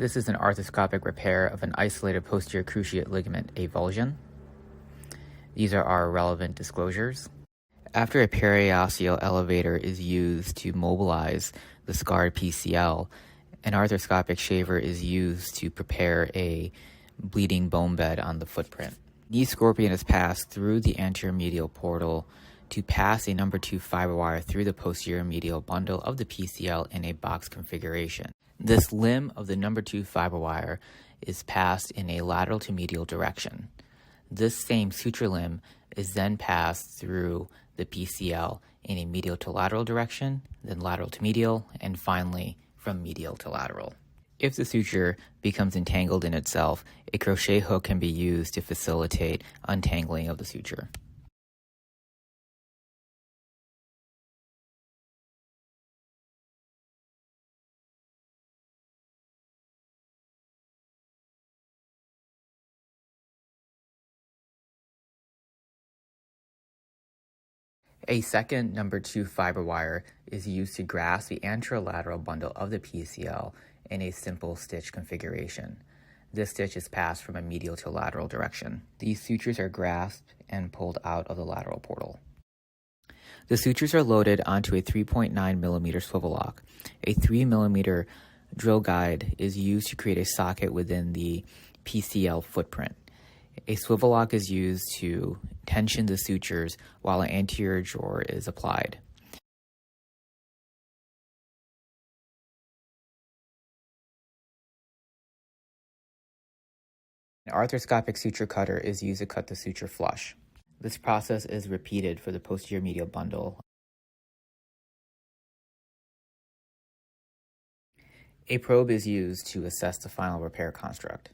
This is an arthroscopic repair of an isolated posterior cruciate ligament avulsion. These are our relevant disclosures. After a periosteal elevator is used to mobilize the scarred PCL, an arthroscopic shaver is used to prepare a bleeding bone bed on the footprint. Knee scorpion is passed through the anterior medial portal to pass a number 2 fiber wire through the posterior medial bundle of the PCL in a box configuration. This limb of the number 2 fiber wire is passed in a lateral to medial direction. This same suture limb is then passed through the PCL in a medial to lateral direction, then lateral to medial, and finally from medial to lateral. If the suture becomes entangled in itself, a crochet hook can be used to facilitate untangling of the suture. A second number 2 fiber wire is used to grasp the anterolateral bundle of the PCL in a simple stitch configuration. This stitch is passed from a medial to lateral direction. These sutures are grasped and pulled out of the lateral portal. The sutures are loaded onto a 3.9mm swivel lock. A 3mm drill guide is used to create a socket within the PCL footprint. A swivel lock is used to tension the sutures while an anterior drawer is applied. An arthroscopic suture cutter is used to cut the suture flush. This process is repeated for the posterior medial bundle. A probe is used to assess the final repair construct.